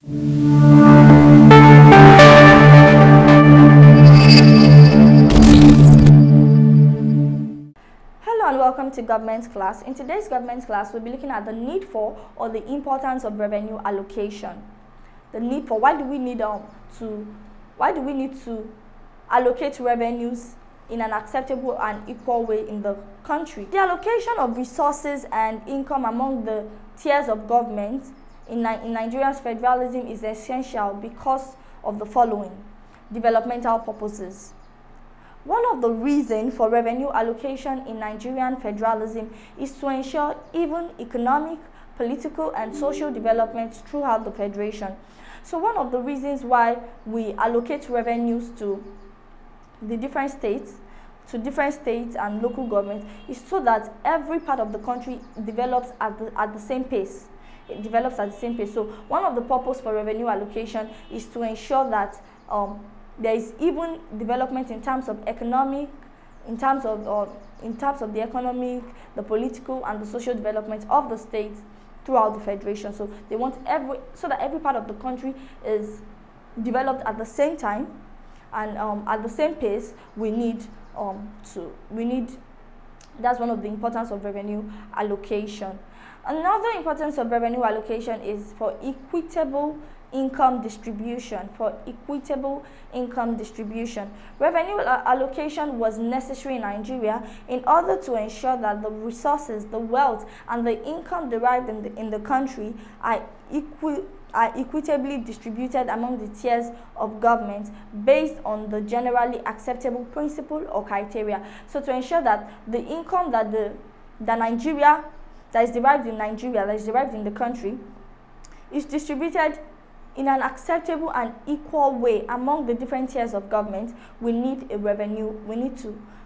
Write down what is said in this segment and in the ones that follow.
Hello and welcome to government class. In today's government class, we'll be looking at the need for or the importance of revenue allocation. The need for, why do we need to allocate revenues in an acceptable and equal way in the country. The allocation of resources and income among the tiers of government in Nigeria's federalism is essential because of the following: developmental purposes. One of the reasons for revenue allocation in Nigerian federalism is to ensure even economic, political, and social development throughout the federation. So one of the reasons why we allocate revenues to the different states and local governments is so that every part of the country develops at the same pace. It develops at the same pace. So one of the purposes for revenue allocation is to ensure that there is even development in terms of economic, in terms of the economic, the political, and the social development of the states throughout the federation. So they want so that every part of the country is developed at the same time and at the same pace. That's one of the importance of revenue allocation. Another importance of revenue allocation is for equitable income distribution. Revenue allocation was necessary in Nigeria in order to ensure that the resources, the wealth, and the income derived in the country are equitably distributed among the tiers of government based on the generally acceptable principle or criteria. So to ensure that the income that is derived in the country, is distributed in an acceptable and equal way among the different tiers of government, we need revenue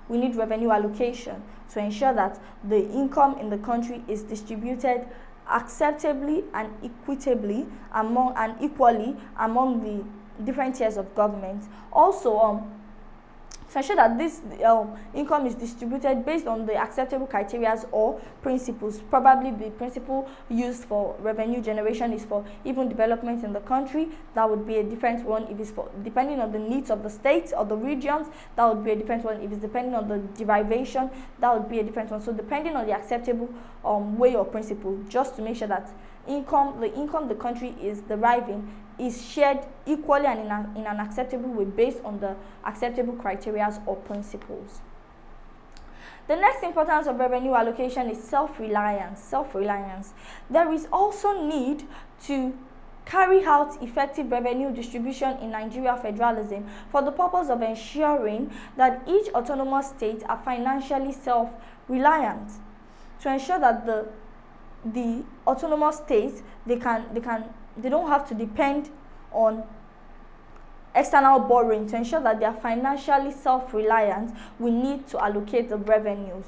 allocation to ensure that the income in the country is distributed acceptably and equitably equally among the different tiers of government. Also, to ensure that this income is distributed based on the acceptable criteria or principles. Probably the principle used for revenue generation is for even development in the country. That would be a different one. If it's for depending on the needs of the states or the regions, that would be a different one. If it's depending on the derivation, that would be a different one. So depending on the acceptable way or principle, just to make sure that the income the country is deriving is shared equally and in an acceptable way based on the acceptable criteria or principles. The next importance of revenue allocation is self-reliance. There is also need to carry out effective revenue distribution in Nigeria federalism for the purpose of ensuring that each autonomous state are financially self-reliant, to ensure that the autonomous states they don't have to depend on external borrowing. To ensure that they are financially self-reliant, we need to allocate the revenues.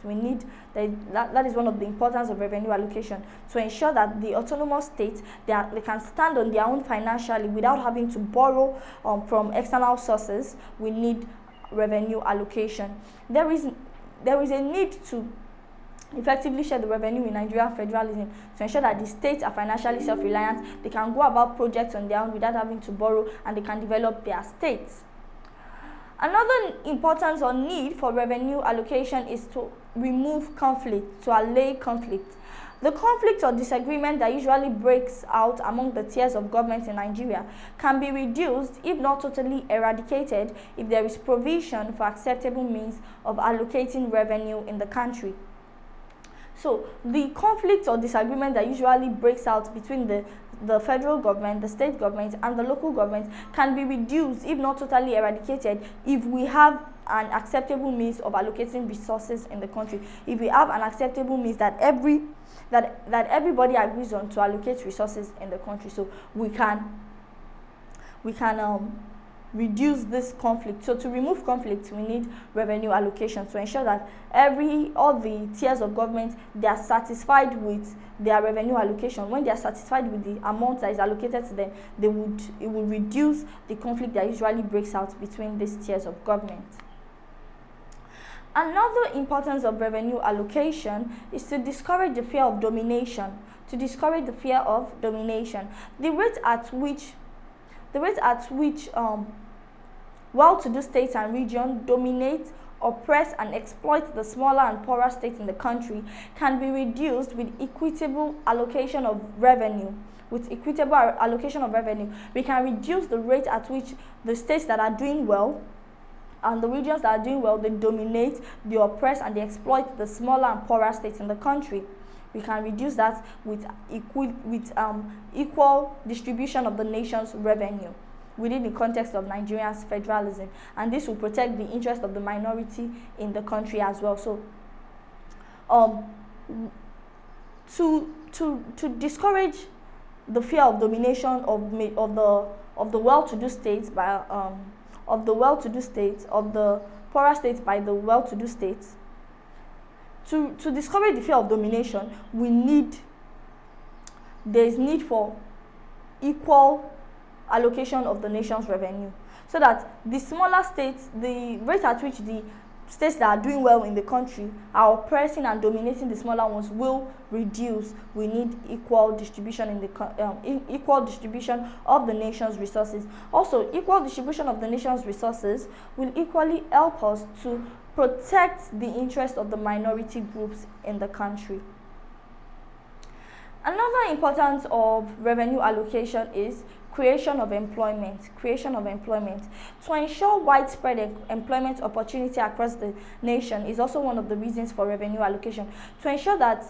That is one of the importance of revenue allocation, to ensure that the autonomous states they can stand on their own financially without having to borrow from external sources. We need revenue allocation. There is a need to effectively share the revenue in Nigerian federalism to ensure that the states are financially self-reliant. They can go about projects on their own without having to borrow, and they can develop their states. Another importance or need for revenue allocation is to remove conflict, to allay conflict. The conflict or disagreement that usually breaks out among the tiers of government in Nigeria can be reduced, if not totally eradicated, if there is provision for acceptable means of allocating revenue in the country. So the conflict or disagreement that usually breaks out between the federal government, the state government, and the local government can be reduced, if not totally eradicated, if we have an acceptable means of allocating resources in the country. If we have an acceptable means that everybody agrees on to allocate resources in the country, so we can reduce this conflict. So to remove conflict, we need revenue allocation to ensure that all the tiers of government, they are satisfied with their revenue allocation. When they are satisfied with the amount that is allocated to them, it will reduce the conflict that usually breaks out between these tiers of government. Another importance of revenue allocation is to discourage the fear of domination. The rate at which the rate at which well-to-do states and regions dominate, oppress, and exploit the smaller and poorer states in the country can be reduced with equitable allocation of revenue. With equitable allocation of revenue, we can reduce the rate at which the states that are doing well and the regions that are doing well, they dominate, they oppress, and they exploit the smaller and poorer states in the country. We can reduce that with equal distribution of the nation's revenue within the context of Nigeria's federalism, and this will protect the interest of the minority in the country as well. So, to discourage the fear of domination of the well-to-do states by of the poorer states by the well-to-do states. To discourage the fear of domination, there is need for equal allocation of the nation's revenue, so that the smaller states, the rate at which the states that are doing well in the country are oppressing and dominating the smaller ones will reduce. We need equal distribution equal distribution of the nation's resources. Also, equal distribution of the nation's resources will equally help us to protect the interest of the minority groups in the country. Another importance of revenue allocation is creation of employment. To ensure widespread employment opportunity across the nation is also one of the reasons for revenue allocation. To ensure that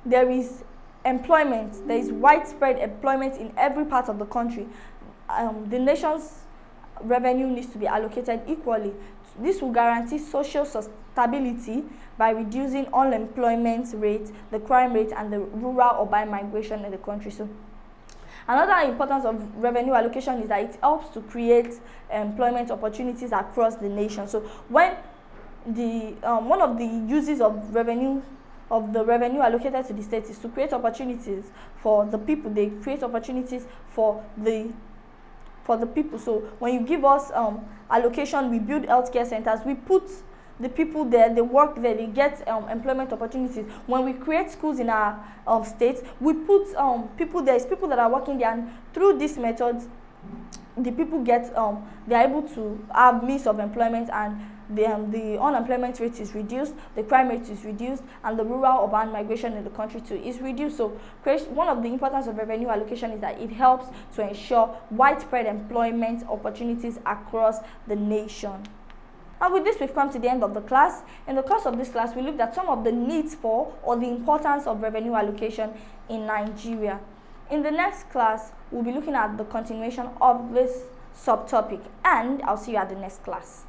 there is employment, there is widespread employment in every part of the country, the nation's revenue needs to be allocated equally. This will guarantee social stability by reducing unemployment rate, the crime rate, and the rural-urban migration in the country. So, another importance of revenue allocation is that it helps to create employment opportunities across the nation. So, when one of the uses of the revenue allocated to the state is to create opportunities for the people. They create opportunities for the people. So when you give us allocation, we build healthcare centers, we put the people there, they work there, they get employment opportunities. When we create schools in our states, we put people there, it's people that are working there, and through these methods, the people get they are able to have means of employment, and the unemployment rate is reduced, the crime rate is reduced, and the rural-urban migration in the country too is reduced. So, one of the importance of revenue allocation is that it helps to ensure widespread employment opportunities across the nation. And with this, we've come to the end of the class. In the course of this class, we looked at some of the needs for or the importance of revenue allocation in Nigeria. In the next class, we'll be looking at the continuation of this subtopic, and I'll see you at the next class.